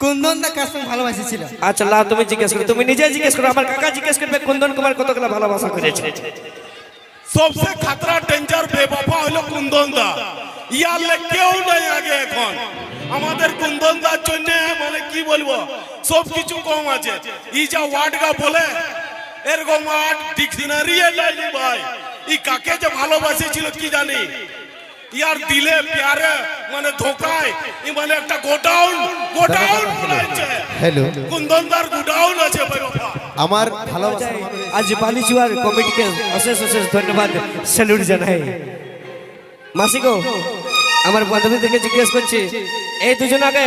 কুন্দন দা কার সঙ্গে ভালোবাসেছিল? আচ্ছা লা তুমি জিজ্ঞেস করো, তুমি নিজে জিজ্ঞেস করো। আমার কাকা জিজ্ঞেস করবে কুন্দন কুমার কতগুলো ভালোবাসা করেছে। सबसे खतरा डेंजर बेवफा হলো কুন্দন দা। ইয়ার কেউ নাই আগে এখন আমাদের কুন্দন দার জন্য, মানে কি বলবো, সব কিছু কম আছে। ই যা ওয়ার্ডগা বলে এরকম ওয়ার্ড ডিকশনারি লাইনি ভাই। ই কাকে যে ভালোবাসেছিল কি জানি, ইয়ার দিলে প্যারে মানে ধোকায় ই মানে একটা গোডাউন আছে। হ্যালো, কুন্দন দার গোডাউন আছে ভাই বাবা। আমার ভালোবাসা আজ বালিচুয়ার কমিটিকে অশেষ অশেষ ধন্যবাদ স্যালুট জানাই। মাসিগো, আমার বান্ধবীদেরকে জিজ্ঞেস করছি, এই দুজন আগে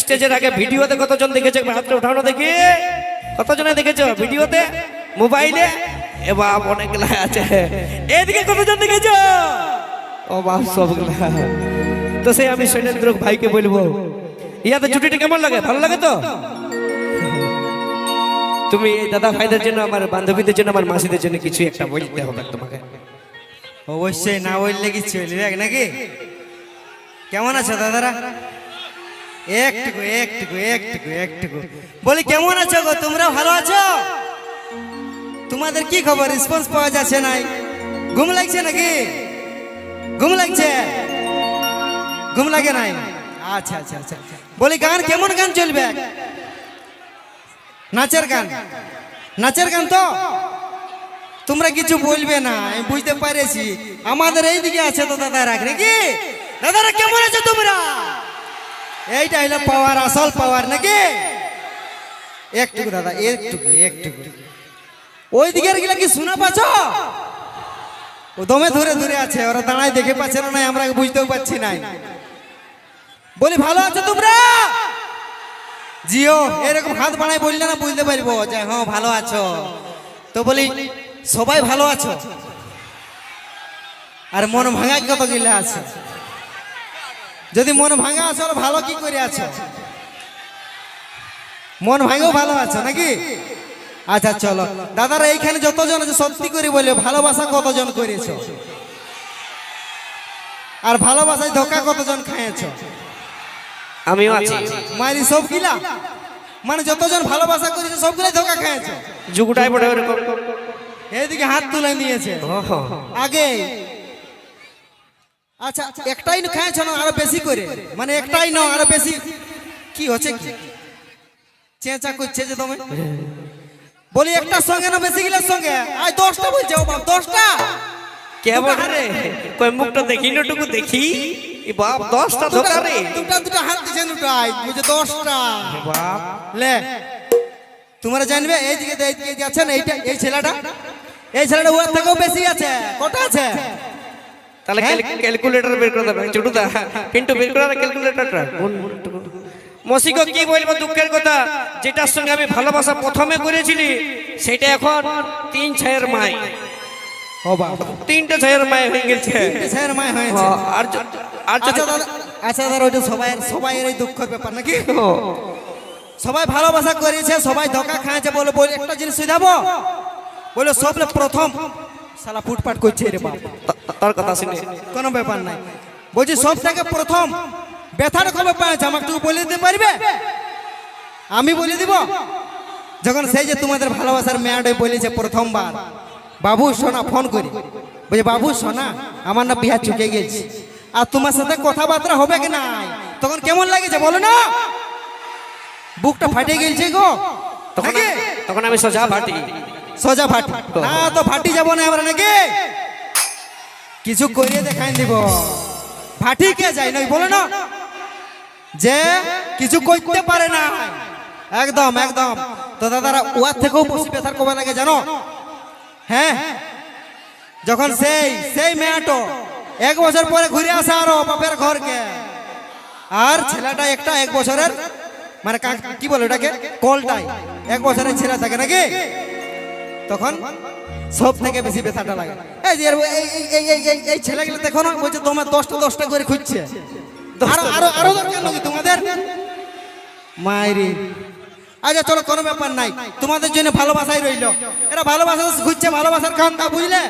স্টেজের আগে ভিডিওতে কতজন দেখেছে? হাতটা উঠানো দেখি, কতজনে দেখেছো ভিডিওতে, মোবাইলে? এ বাপ, অনেকগুলা আছে। এইদিকে কতজন দেখেছো? ও বাপ, সবগুলা। তো সেই আমি শৈলেন্দ্র ভাইকে বলবো, ইয়াতে ছুটিটা কেমন লাগে? ভালো লাগে তো? তুমি এই দাদা ভাইদের জন্য, আমার বান্ধবীদের জন্য, আমার মাসিদের জন্য কিছু একটা বলতে হবে তোমাকে। অবশ্যই, না বললে কি চলবে নাকি? কেমন আছো দাদারা? একটুকু একটুকু একটুকু একটুকু বলি, কেমন আছো গো? তোমরা ভালো আছো? তোমাদের কি খবর? রেসপন্স পাওয়া যাচ্ছে নাই। ঘুম লাগছে নাকি? ঘুম লাগছে? ঘুম লাগে নাই? আচ্ছা আচ্ছা আচ্ছা। বলি, গান কেমন গান চলবে? নাচের গান? নাচের গান তো তোমরা কিছু বলবে না, আমি বুঝতে পারেছি। আমাদের এইদিকে আছে তো দাদা রাখ নাকি? দাদারা কেমন আছো তোমরা? এইটা হলো পাওয়ার, আসল পাওয়ার নাকি? একটুকু দাদা, একটুকু একটুকু। ওই দিকের গিলা কি শোনা পাচ্ছ? ও দমে ধরে ধরে আছে, ওরা দাঁড়ায় দেখে পাচ্ছে না, আমরা বুঝতেও পারছি না। বলি, ভালো আছো তোমরা? জিও, এরকম হাত বাড়াই বললে না বুঝতে পারবো যে হ্যাঁ ভালো আছো। তো বলি, সবাই ভালো আছো? আর মন ভাঙা কত গিলা আছে? যদি মন ভাঙা আছো, ভালো কি করে আছো? মন ভাঙেও ভালো আছো নাকি? আচ্ছা চলো দাদারা, এইখানে যতজন আছে সত্যি করে বলে ভালোবাসা কতজন করেছো? আর ভালোবাসায় ধোকা কতজন খাইয়েছো? আমিও আছি। মারি সব গিলা, মানে যতজন ভালোবাসা করেছে সবগুলাই ধোকা খাইয়েছো। যুগটাই পড়ে এরকম। এইদিকে হাত তুলে নিয়েছে আগে। আচ্ছা, একটাই খাইছো না আরো বেশি করে? মানে একটাই না আরো বেশি? কি হচ্ছে কি চেঁচা করছে যে তুমি? বলি, একটা সঙ্গে না বেশি গিলার সঙ্গে? আই 10টা বলছে। ও বাপ, 10টা কেমন রে? কই মুখটা দেখি, নটুকু দেখি। এ বাপ, 10টা ধোকা রে। দুটা হাত দিছে, দুটাই বুঝে 10টা। বাপ লে, তোমরা জানবে এইদিকে এইদিকে আছেন, এইটা এই ছেলেটা ওর থেকেও বেশি আছে। কটা আছে? তাহলে ক্যালকুলেটর বের করে দেবে। ছোটদা, পিন্টু বের করে না ক্যালকুলেটরটা। মসিকো কি বলবো দুঃখের কথা, যেটার সঙ্গে আমি ভালোবাসা প্রথমে করেছিলি সেটা এখন 3 ছায়ের মাই। ও বাবা, 3টে ছায়ের মাই হয়ে গেছে। স্যার মাই হয়েছে। আর আচ্ছা দাদা, আচ্ছা দাদা, ওইটা সবাই এই দুঃখের ব্যাপার নাকি? সবাই ভালোবাসা করেছে, সবাই ধোকা খাইছে। বলে একটা জিনিস শুধাবো, বলে সব প্রথম শালা ফুটপাট করছে রে বাপ। তার কথা শুনে কোনো ব্যাপার নাই। বলছি, সব থেকে প্রথম ব্যথাটা কবে পাইছে আমাকে তুই বলে দিতে পারবে? আমি বলে দিব। যখন সেই যে তোমাদের ভালোবাসার মেয়াডে বলেছে প্রথমবার, বাবু সোনা ফোন করি, বলছে বাবু সোনা আমার না বিয়া চুকে গেছি, আর তোমার সাথে কথাবার্তা হবে কি নাই? তখন কেমন লাগেছে বলো না? বুকটা ফাটে গেছে গো। তখন আমি সোজা ফাটি না তো ফাটি যাব না আমরা নাকি? কিছু করিয়ে দেখাই দিব। ফাটি কে যায় না বলো না, যে কিছু করতে পারে না। একদম একদম। তো দাদারা, ওয়ার থেকেও বেশি ব্যথার কবে লাগে জানো? হ্যাঁ, যখন সেই মেয়েটো 1 বছর পরে ঘুরে আসে আরো বাপের ঘরকে, আর ছেলেটা একটা 1 বছরের, মানে কি বলে ওটাকে, কলটাই 1 বছরের ছেলে থাকে নাকি? তখন সব থেকে বেশি ব্যথাটা লাগে। এই যে এই ছেলেগুলো দেখো না, বলছে তোমার 10টা করে খুঁজছে। আরো দরকার নাকি তোমাদের মায়েরি? আচ্ছা চলো, কোনো ব্যাপার নাই, তোমাদের জন্য ভালোবাসাই রইল। এরা ভালোবাসা খুঁজছে, ভালোবাসার কারণটা বুঝলে?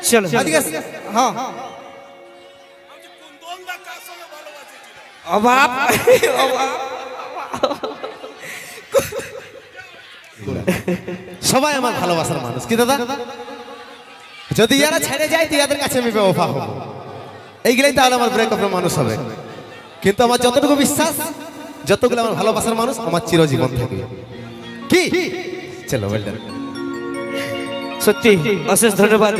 চলো হ্যাঁ। কুন্দন দা কার সঙ্গে ভালোবাসেছিল? অবাক সবাই আমার ভালোবাসার মানুষ কি দাদা যদি ইয়ারা ছেড়ে যায় তো ইয়াদের কাছে আমি বেওফা হব এইগুলাই তাহলে আমার ব্রেকআপের মানুষ হবে কিন্তু আমার যতটুকু বিশ্বাস যতগুলো আমার ভালোবাসার মানুষ আমার চিরজীবন থাকবে কি চলো বললেন সত্যি অশেষ ধন্যবাদ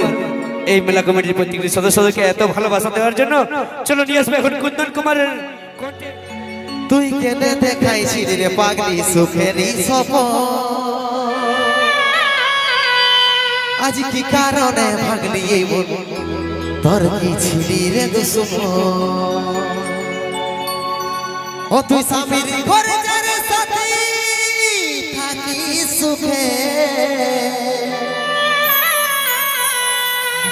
এই মেলা কমিটির প্রত্যেকটি সদস্যদেরকে এত ভালোবাসা দেওয়ার জন্য। চলো নিয়ে আসবে এখন কুন্দন কুমারের তুই কেনে দেখাইছিলি রে পাগলি সুখেরই সপন আজ কি কারণে ভাগলি এই মন তোর কি ছিলি রে দুশ্মন ও তুই স্বামীর ঘরে যারে সাথী থাকি সুখে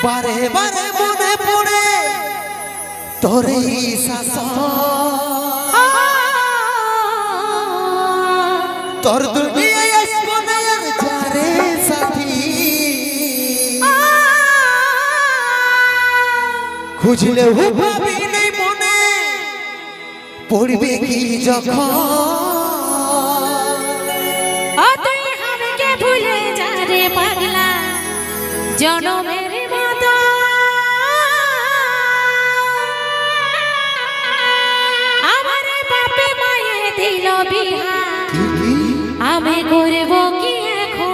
বারে বারে মনে পড়ে তোর এই শাসন তোর দুনিয়ায় আসবো না আর যারে সাথী খুঁজলে ভাবি নেই মনে পড়বে কি যখন তুই আমাকে ভুলে যা রে পাগলা জনমের মতো আমার বাপে মায়ে দিল বিহা আমি করব কি এখন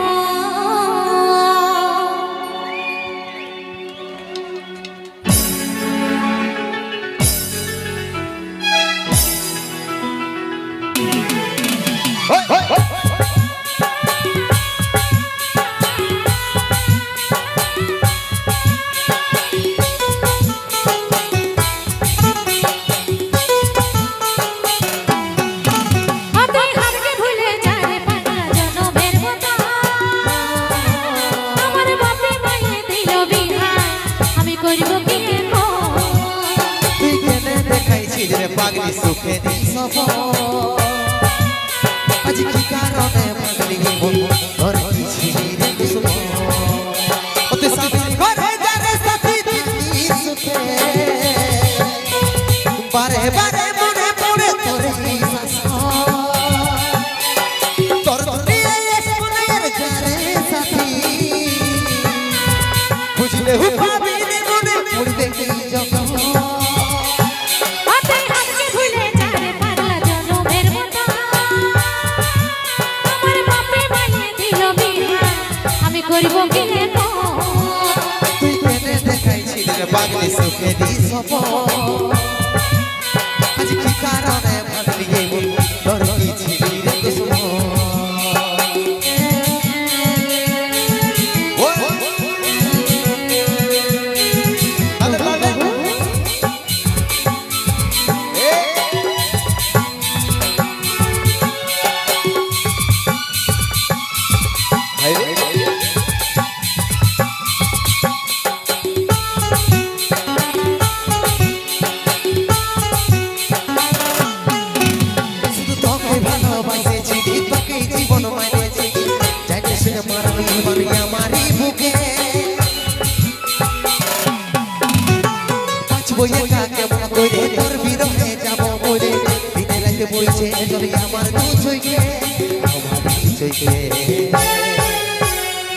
পাগলি সুখে আজ কি কারণে পাগলি মন তোর কি ছিলি রে দুশ্মন ও তুই স্বামীর ঘরে যারে সাথী থাকি সুখে বারে বারে মনে পড়ে তোর এই শাসন তোর দুনিয়ায় আসবো না আর যারে সাথী বুঝলে পাবি রে মনে পড়বে কি যখন তুই কেনে দেখাইছিলি রে পাগলি সুখেরই সপন আজ কি কারণে ভাগলি এই মন তোর কি ছিলি রে দুশ্মন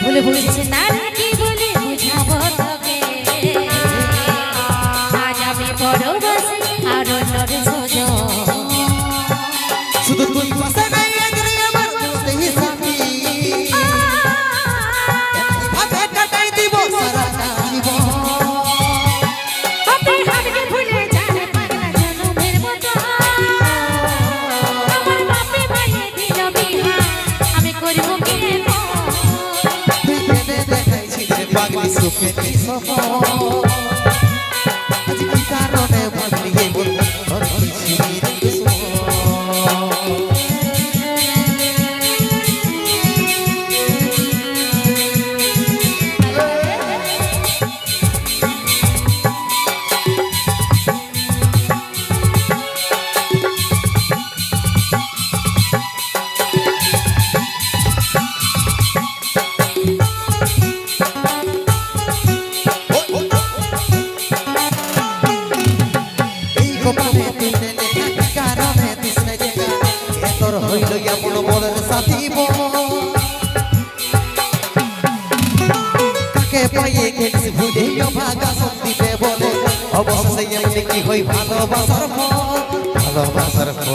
বলে বলছে না কি বলে বুঝাবো তোকে আজ আমি বড় বাসি আর নরে সোজো শুধু তুই পাশে নাই একরে আমার দেহি সাথী ভাবে কাটাই দিব সারাটা জীবন আপনি আমাকে ভুলে যান পাগলা জনমের মতো আমার বাপে মায়ে দিল বিহা আমি করব কি তুই কেনে দেখাইছিলি রে পাগলি সুখেরই সপন আজ কি কারণে ভাগলি এই মন তোর কি ছিলি রে দুশ্মন পাইয়ে গেছি ভুলে ভাগা শক্তি পে বলে অবশেষে এমনি কি হই ভালোবাসার ফল ভালোবাসার ফল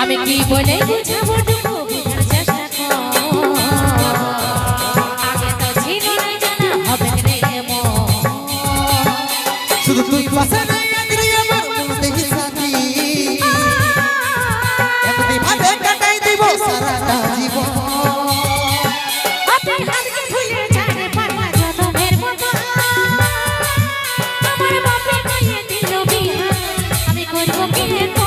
আমি কি বলে বুঝাবো টুকু বুঝার চেষ্টা কর আগে তো ছিল না জানা হবে রে মন শুধু তুই পাশে নাই আগরি আমার মনতে সাথী এমনি ভাবে কাটাই দিব সারাটা জীবন আপনি হাতকে ভুলে যাবে পারবা যতনের মতো আমার বাপে কইয়ে দিল বিহা আমি করব কি তো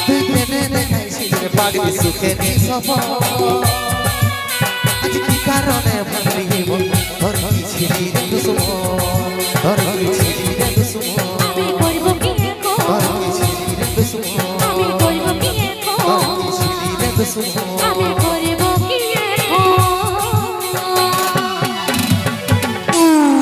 তুই টেনে দেখাইছিস রে পাগলি সুখের সফর আজ কি কারণে ভাবলি মন তোর কি ছিলি রে দুশ্মন তোর কি ছিলি রে দুশ্মন আমি করব কি তো তোর কি ছিলি রে দুশ্মন আমি করব কি তো তোর কি ছিলি রে দুশ্মন আমি করব